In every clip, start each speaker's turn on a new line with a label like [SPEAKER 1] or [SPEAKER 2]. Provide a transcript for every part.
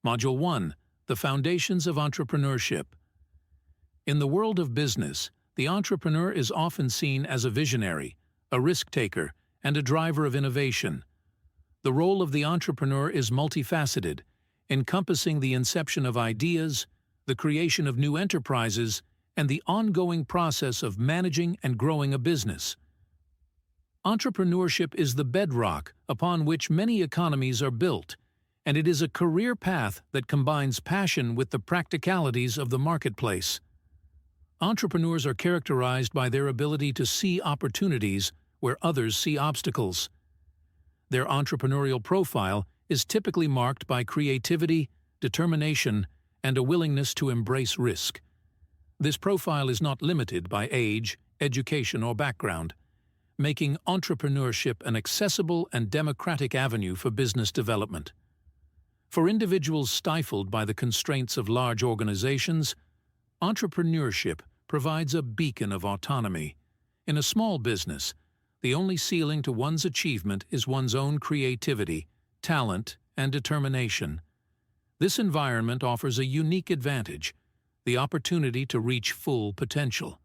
[SPEAKER 1] Module 1. The Foundations of Entrepreneurship. In the world of business, the entrepreneur is often seen as a visionary, a risk-taker, and a driver of innovation. The role of the entrepreneur is multifaceted, encompassing the inception of ideas, the creation of new enterprises, and the ongoing process of managing and growing a business. Entrepreneurship is the bedrock upon which many economies are built, and it is a career path that combines passion with the practicalities of the marketplace. Entrepreneurs are characterized by their ability to see opportunities where others see obstacles. Their entrepreneurial profile is typically marked by creativity, determination, and a willingness to embrace risk. This profile is not limited by age, education, or background, making entrepreneurship an accessible and democratic avenue for business development. For individuals stifled by the constraints of large organizations, entrepreneurship provides a beacon of autonomy. In a small business, the only ceiling to one's achievement is one's own creativity, talent, and determination. This environment offers a unique advantage, the opportunity to reach full potential.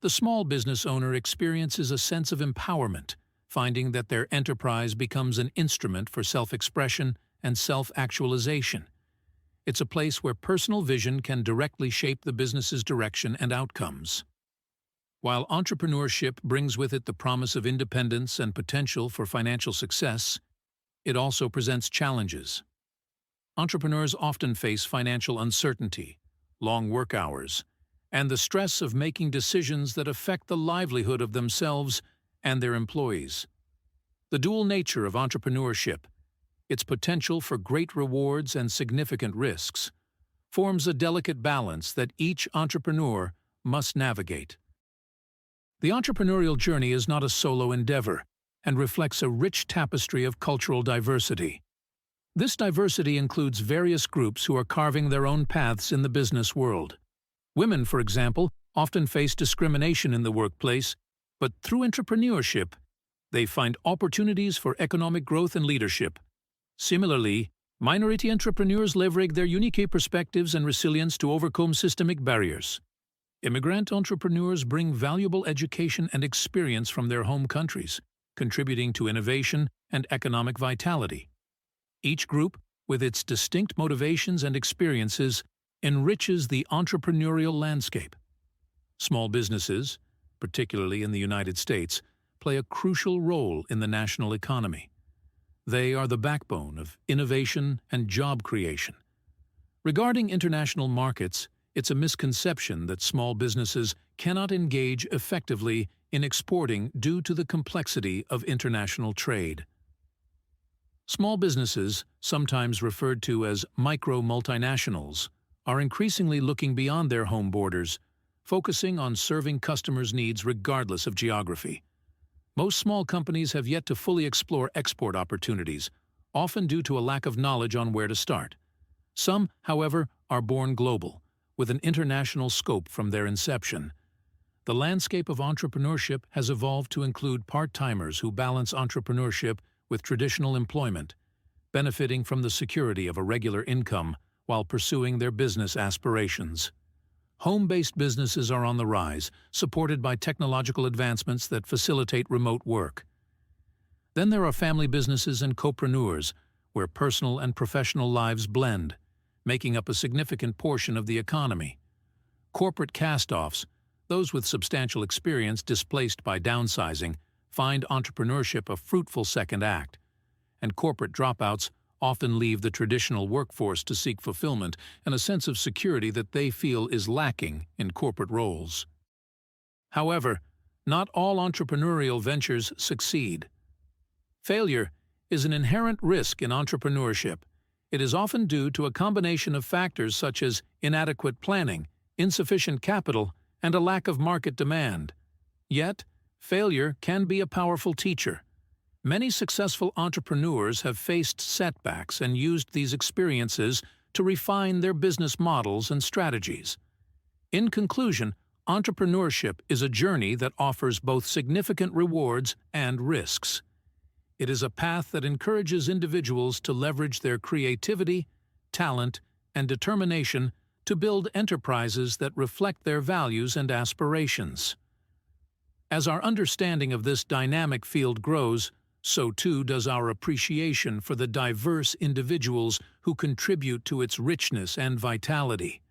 [SPEAKER 1] The small business owner experiences a sense of empowerment, finding that their enterprise becomes an instrument for self-expression and self-actualization. It's a place where personal vision can directly shape the business's direction and outcomes. While entrepreneurship brings with it the promise of independence and potential for financial success, it also presents challenges. Entrepreneurs often face financial uncertainty, long work hours, and the stress of making decisions that affect the livelihood of themselves and their employees. The dual nature of entrepreneurship, its potential for great rewards and significant risks, forms a delicate balance that each entrepreneur must navigate. The entrepreneurial journey is not a solo endeavor and reflects a rich tapestry of cultural diversity. This diversity includes various groups who are carving their own paths in the business world. Women, for example, often face discrimination in the workplace, but through entrepreneurship, they find opportunities for economic growth and leadership. Similarly, minority entrepreneurs leverage their unique perspectives and resilience to overcome systemic barriers. Immigrant entrepreneurs bring valuable education and experience from their home countries, contributing to innovation and economic vitality. Each group, with its distinct motivations and experiences, enriches the entrepreneurial landscape. Small businesses, particularly in the United States, play a crucial role in the national economy. They are the backbone of innovation and job creation. Regarding international markets, it's a misconception that small businesses cannot engage effectively in exporting due to the complexity of international trade. Small businesses, sometimes referred to as micro-multinationals, are increasingly looking beyond their home borders, focusing on serving customers' needs regardless of geography. Most small companies have yet to fully explore export opportunities, often due to a lack of knowledge on where to start. Some, however, are born global, with an international scope from their inception. The landscape of entrepreneurship has evolved to include part-timers who balance entrepreneurship with traditional employment, benefiting from the security of a regular income while pursuing their business aspirations. Home-based businesses are on the rise, supported by technological advancements that facilitate remote work. Then there are family businesses and copreneurs, where personal and professional lives blend, making up a significant portion of the economy. Corporate cast-offs, those with substantial experience displaced by downsizing, find entrepreneurship a fruitful second act, and corporate dropouts often leave the traditional workforce to seek fulfillment and a sense of security that they feel is lacking in corporate roles. However, not all entrepreneurial ventures succeed. Failure is an inherent risk in entrepreneurship. It is often due to a combination of factors such as inadequate planning, insufficient capital, and a lack of market demand. Yet, failure can be a powerful teacher. Many successful entrepreneurs have faced setbacks and used these experiences to refine their business models and strategies. In conclusion, entrepreneurship is a journey that offers both significant rewards and risks. It is a path that encourages individuals to leverage their creativity, talent, and determination to build enterprises that reflect their values and aspirations. As our understanding of this dynamic field grows, so too does our appreciation for the diverse individuals who contribute to its richness and vitality.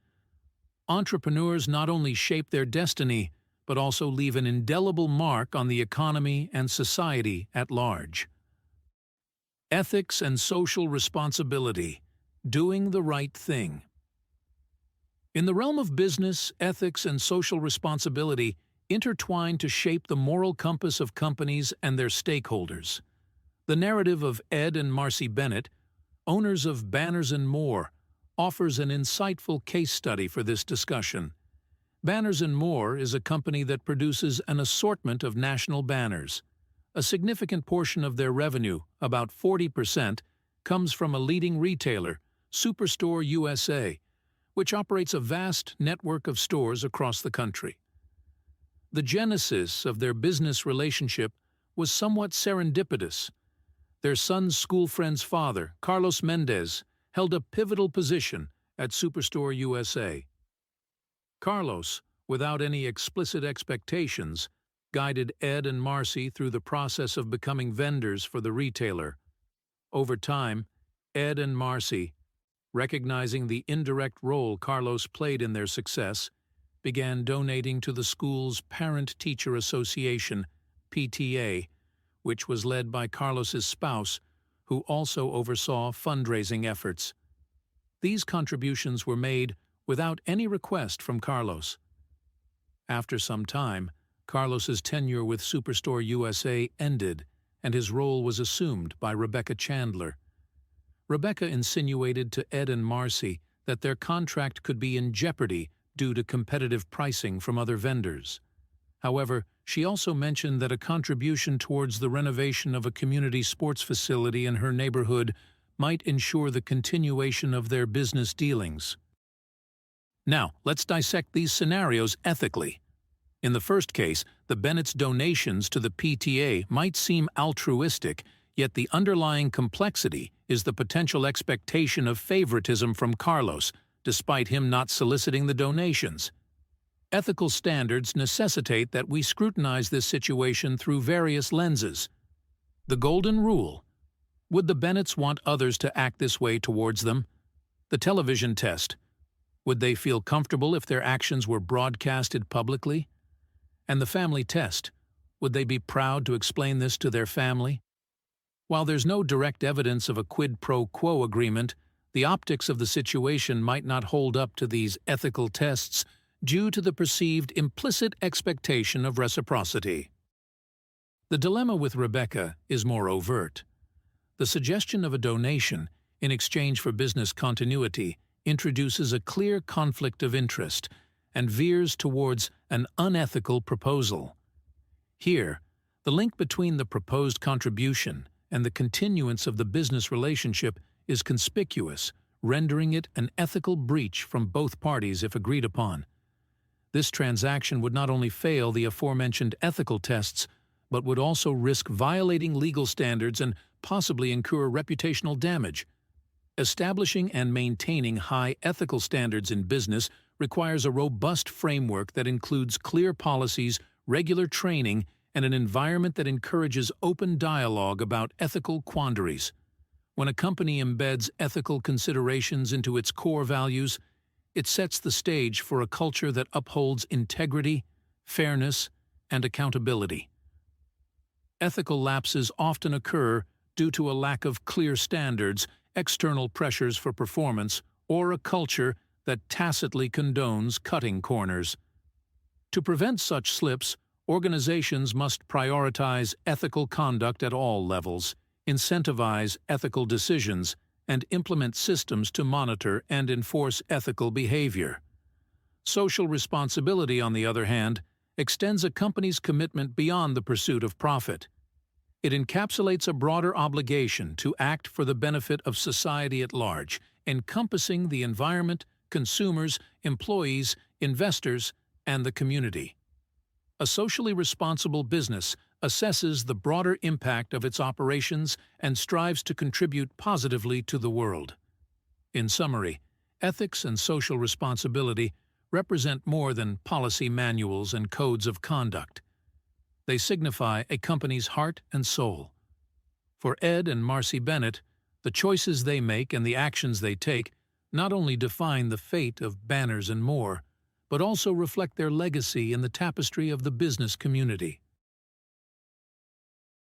[SPEAKER 1] Entrepreneurs not only shape their destiny, but also leave an indelible mark on the economy and society at large. Ethics and social responsibility, doing the right thing. In the realm of business, ethics and social responsibility intertwine to shape the moral compass of companies and their stakeholders. The narrative of Ed and Marcy Bennett, owners of Banners & More, offers an insightful case study for this discussion. Banners & More is a company that produces an assortment of national banners. A significant portion of their revenue, about 40%, comes from a leading retailer, Superstore USA, which operates a vast network of stores across the country. The genesis of their business relationship was somewhat serendipitous. Their son's school friend's father, Carlos Mendez, held a pivotal position at Superstore USA. Carlos, without any explicit expectations, guided Ed and Marcy through the process of becoming vendors for the retailer. Over time, Ed and Marcy, recognizing the indirect role Carlos played in their success, began donating to the school's Parent-Teacher Association, PTA, which was led by Carlos's spouse, who also oversaw fundraising efforts. These contributions were made without any request from Carlos. After some time, Carlos's tenure with Superstore USA ended, and his role was assumed by Rebecca Chandler. Rebecca insinuated to Ed and Marcy that their contract could be in jeopardy due to competitive pricing from other vendors. However, she also mentioned that a contribution towards the renovation of a community sports facility in her neighborhood might ensure the continuation of their business dealings. Now, let's dissect these scenarios ethically. In the first case, the Bennett's donations to the PTA might seem altruistic, yet the underlying complexity is the potential expectation of favoritism from Carlos, despite him not soliciting the donations. Ethical standards necessitate that we scrutinize this situation through various lenses. The golden rule. Would the Bennetts want others to act this way towards them? The television test. Would they feel comfortable if their actions were broadcasted publicly? And the family test. Would they be proud to explain this to their family? While there's no direct evidence of a quid pro quo agreement, the optics of the situation might not hold up to these ethical tests due to the perceived implicit expectation of reciprocity. The dilemma with Rebecca is more overt. The suggestion of a donation in exchange for business continuity introduces a clear conflict of interest and veers towards an unethical proposal. Here, the link between the proposed contribution and the continuance of the business relationship is conspicuous, rendering it an ethical breach from both parties if agreed upon. This transaction would not only fail the aforementioned ethical tests, but would also risk violating legal standards and possibly incur reputational damage. Establishing and maintaining high ethical standards in business requires a robust framework that includes clear policies, regular training, and an environment that encourages open dialogue about ethical quandaries. When a company embeds ethical considerations into its core values, it sets the stage for a culture that upholds integrity, fairness, and accountability. Ethical lapses often occur due to a lack of clear standards, external pressures for performance, or a culture that tacitly condones cutting corners. To prevent such slips, organizations must prioritize ethical conduct at all levels, incentivize ethical decisions, and implement systems to monitor and enforce ethical behavior. Social responsibility, on the other hand, extends a company's commitment beyond the pursuit of profit. It encapsulates a broader obligation to act for the benefit of society at large, encompassing the environment, consumers, employees, investors, and the community. A socially responsible business assesses the broader impact of its operations and strives to contribute positively to the world. In summary, ethics and social responsibility represent more than policy manuals and codes of conduct. They signify a company's heart and soul. For Ed and Marcy Bennett, the choices they make and the actions they take not only define the fate of Banners and More, but also reflect their legacy in the tapestry of the business community.